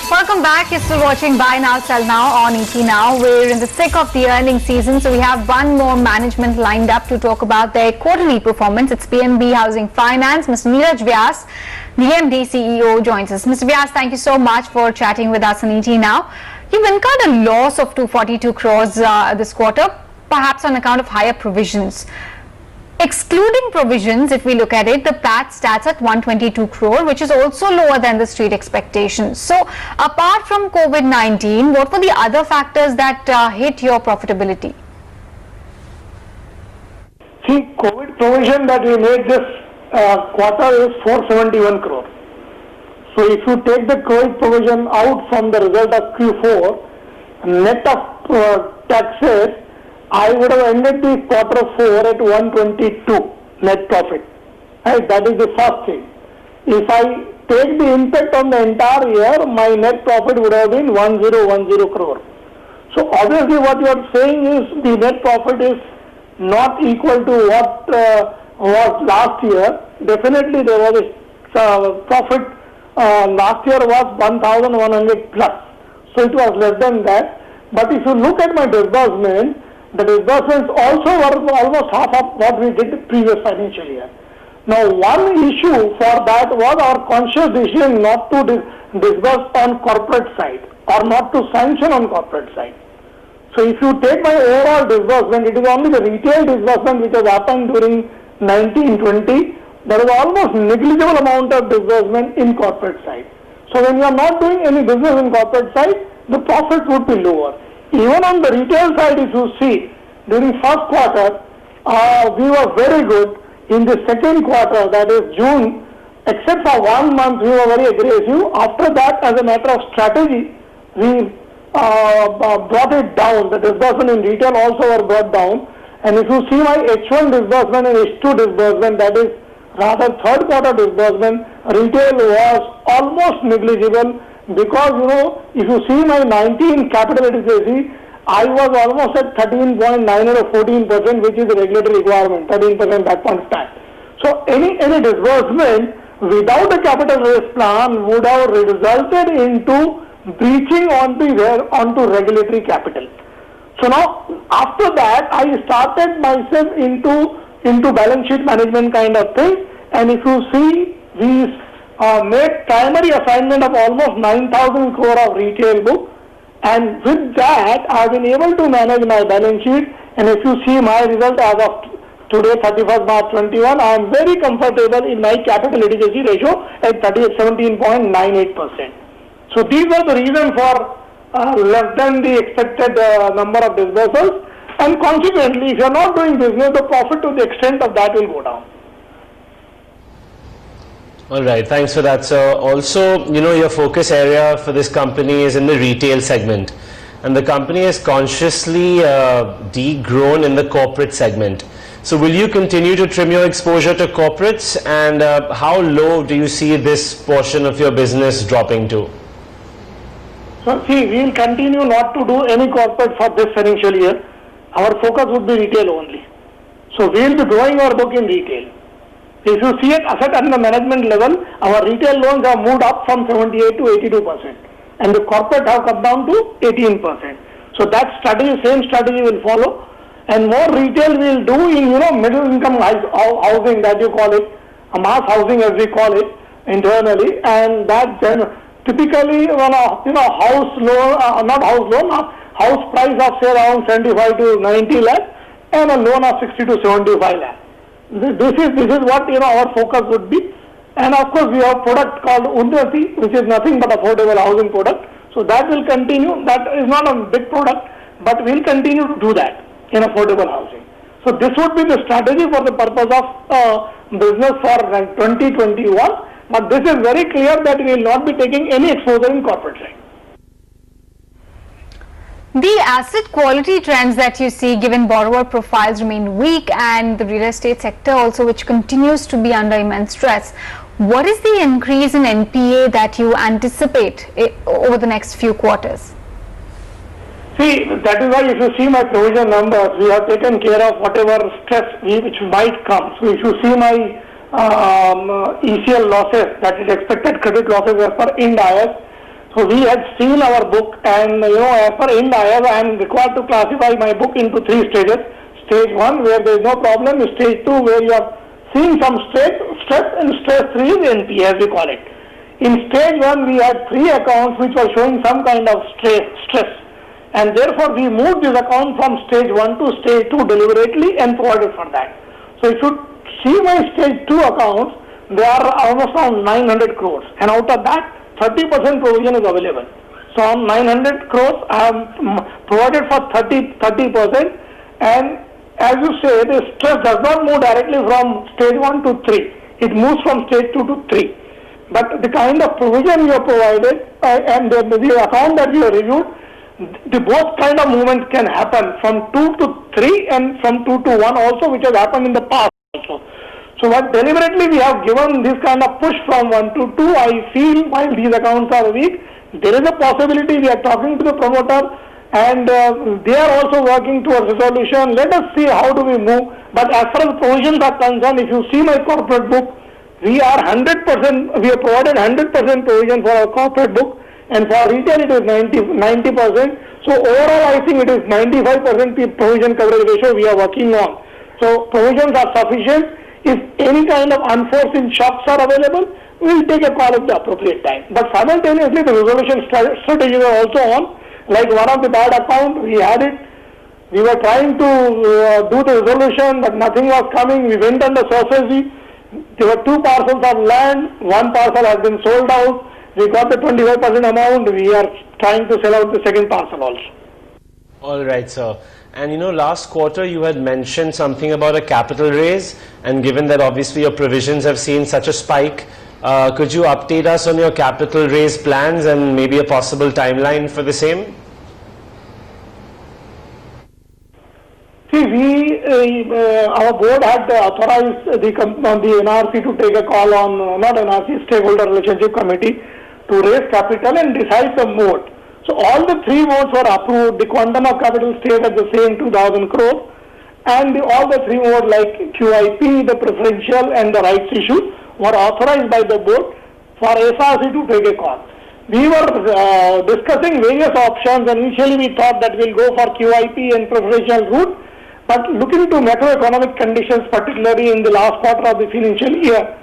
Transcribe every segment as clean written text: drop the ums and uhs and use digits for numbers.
Welcome back. You're still watching Buy Now, Sell Now on ET Now. We're in the thick of the earnings season, so we have one more management lined up to talk about their quarterly performance. It's PNB Housing Finance. Mr. Neeraj Vyas, the MD CEO, joins us. Mr. Vyas, thank you so much for chatting with us on ET Now. You've incurred a loss of 242 crores this quarter, perhaps on account of higher provisions. Excluding provisions, if we look at it, the PAT starts at 122 crore, which is also lower than the street expectations. So, apart from COVID-19, what were the other factors that hit your profitability? See, COVID provision that we made this quarter is 471 crore. So, if you take the COVID provision out from the result of Q4, net of taxes, I would have ended the quarter 4 at 122 net profit. Right? That is the first thing. If I take the impact on the entire year, my net profit would have been 1010 crore. So obviously what you are saying is the net profit is not equal to what was last year. Definitely there was a profit last year was 1100 plus. So it was less than that. But if you look at my disbursement, the disbursements also were almost half of what we did the previous financial year. Now, one issue for that was our conscious decision not to disburse on corporate side or not to sanction on corporate side. So, if you take my overall disbursement, it is only the retail disbursement which has happened during 1920. There is almost negligible amount of disbursement in corporate side. So, when you are not doing any business in corporate side, the profits would be lower. Even on the retail side, if you see, during first quarter, we were very good. In the second quarter, that is June, except for 1 month, we were very aggressive. After that, as a matter of strategy, we brought it down. The disbursement in retail also were brought down. And if you see my H1 disbursement and H2 disbursement, that is rather third quarter disbursement, retail was almost negligible. Because, if you see my 19 capital adequacy, I was almost at 13.9 or 14%, which is the regulatory requirement, 13% that point of time. So, any disbursement without a capital raise plan would have resulted into breaching onto regulatory capital. So, now, after that, I started myself into balance sheet management kind of thing. And if you see, these made primary assignment of almost 9,000 crore of retail book, and with that I have been able to manage my balance sheet. And if you see my result as of today, 31st March 21, I am very comfortable in my capital adequacy ratio at 17.98%. So these are the reasons for less than the expected number of disbursements, and consequently, if you are not doing business, the profit to the extent of that will go down. All right, thanks for that, sir. Also, your focus area for this company is in the retail segment, and the company has consciously degrown in the corporate segment. So will you continue to trim your exposure to corporates, and how low do you see this portion of your business dropping to? So see, we will continue not to do any corporate for this financial year. Our focus would be retail only. So we will be growing our book in retail. If you see at asset under management level, our retail loans have moved up from 78 to 82%, and the corporate have come down to 18%. So that strategy, same strategy will follow, and more retail we will do in middle income housing, that you call it, a mass housing as we call it internally, and that typically when a house loan, house price of say around 75 to 90 lakh, and a loan of 60 to 75 lakh. This is what our focus would be. And of course we have a product called Unnati, which is nothing but affordable housing product. So that will continue. That is not a big product, but we will continue to do that in affordable housing. So this would be the strategy for the purpose of business for 2021. But this is very clear that we will not be taking any exposure in corporate side. The asset quality trends that you see, given borrower profiles remain weak and the real estate sector also, which continues to be under immense stress, what is the increase in NPA that you anticipate over the next few quarters? See, that is why if you see my provision numbers, we have taken care of whatever stress which might come. So if you see my ECL losses, that is expected credit losses as per Ind AS, So we had seen our book, and as per Ind AS, I am required to classify my book into 3 stages. Stage 1 where there is no problem, stage 2 where you are seeing some stress, and stage 3 is NPA as we call it. In stage 1 we had 3 accounts which were showing some kind of stress, and therefore we moved this account from stage 1 to stage 2 deliberately and provided for that. So if you see my stage 2 accounts, they are almost around 900 crores, and out of that 30% provision is available. So on 900 crores I have provided for 30%, and as you say, the stress does not move directly from stage 1 to 3. It moves from stage 2 to 3. But the kind of provision you have provided and the account that you have reviewed, the both kind of movements can happen from 2 to 3 and from 2 to 1 also, which has happened in the past also. So what deliberately we have given this kind of push from 1 to 2, I feel while these accounts are weak, there is a possibility. We are talking to the promoter, and they are also working towards resolution. Let us see how do we move. But as far as provisions are concerned, if you see my corporate book, we are 100%, we have provided 100% provision for our corporate book, and for retail it is 90%. So overall I think it is 95% the provision coverage ratio we are working on. So provisions are sufficient. If any kind of unforeseen shocks are available, we will take a call at the appropriate time. But simultaneously the resolution strategies are also on. Like one of the bad accounts, we had it. We were trying to do the resolution, but nothing was coming. We went on the surface. There were 2 parcels of land. 1 parcel has been sold out. We got the 25% amount. We are trying to sell out the second parcel also. All right, sir. And last quarter you had mentioned something about a capital raise, and given that obviously your provisions have seen such a spike, could you update us on your capital raise plans and maybe a possible timeline for the same? See, our board had authorized the NRC to take a call on, not NRC, Stakeholder Relationship Committee, to raise capital and decide the mode. So all the 3 modes were approved. The quantum of capital stayed at the same 2,000 crores, and all the 3 modes like QIP, the preferential and the rights issue were authorized by the board for SRC to take a call. We were discussing various options, and initially we thought that we'll go for QIP and preferential route, but looking to macroeconomic conditions, particularly in the last quarter of the financial year,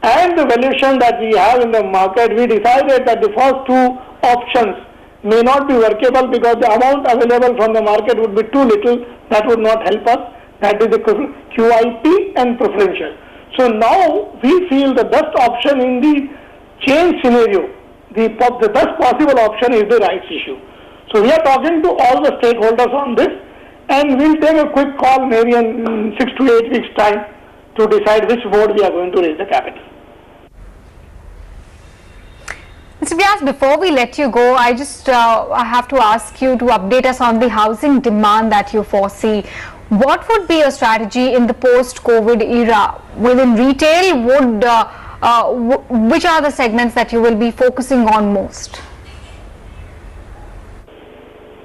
and the valuation that we have in the market, we decided that the first 2 options may not be workable because the amount available from the market would be too little. That would not help us. That is the QIP and preferential. So now we feel the best option in the change scenario, the best possible option is the rights issue. So we are talking to all the stakeholders on this, and we'll take a quick call maybe in 6 to 8 weeks time to decide which mode we are going to raise the capital. Mr. Vyas, before we let you go, I have to ask you to update us on the housing demand that you foresee. What would be your strategy in the post-COVID era? Within retail, which are the segments that you will be focusing on most?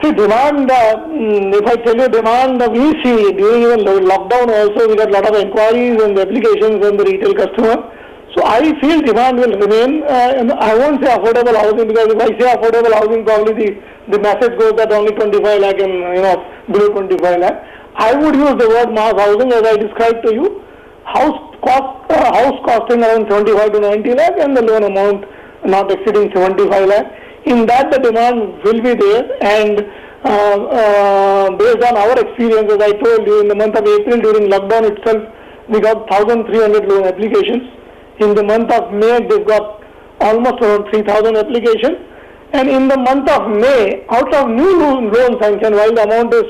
See, demand, if I tell you demand, we see during even lockdown also we got a lot of inquiries and applications from the retail customer. So I feel demand will remain, I won't say affordable housing, because if I say affordable housing, probably the message goes that only 25 lakh and below 25 lakh. I would use the word mass housing as I described to you. House costing around 75 to 90 lakh and the loan amount not exceeding 75 lakh. In that the demand will be there, and based on our experience, as I told you, in the month of April during lockdown itself, we got 1,300 loan applications. In the month of May, they've got almost around 3,000 applications. And in the month of May, out of new loan sanction, while the amount is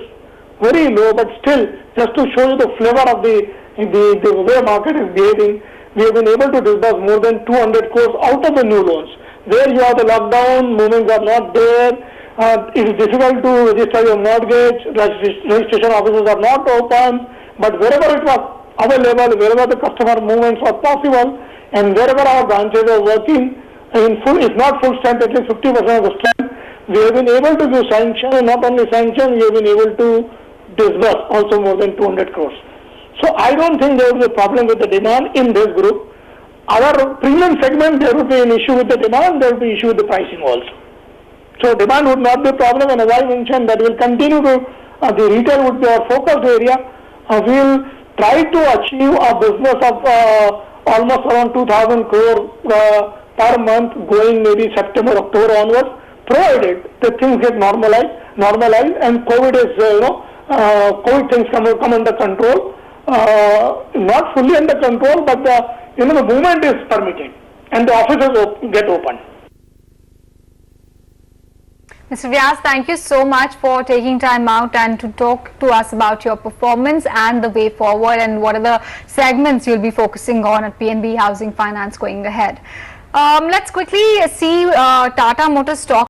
very low, but still, just to show you the flavor of the way market is behaving, we have been able to disburse more than 200 crores out of the new loans. Where you have the lockdown, movements are not there, it is difficult to register your mortgage, registration offices are not open, but wherever it was available, wherever the customer movements were possible, and wherever our branches are working in full, if not full strength, at least 50% of the strength, we have been able to give sanction, and not only sanction, we have been able to disburse also more than 200 crores. So I don't think there will be a problem with the demand in this group. Our premium segment, there would be an issue with the demand, there would be issue with the pricing also. So demand would not be a problem, and as I mentioned, that will continue to, the retail would be our focused area. We will try to achieve a business of almost around 2,000 crore per month going maybe September, October onwards, provided the things get normalized and COVID is, COVID things come under control. Not fully under control, but the movement is permitted and the offices get opened. Mr. Vyas, thank you so much for taking time out and to talk to us about your performance and the way forward and what are the segments you'll be focusing on at PNB Housing Finance going ahead. Let's quickly see Tata Motors stock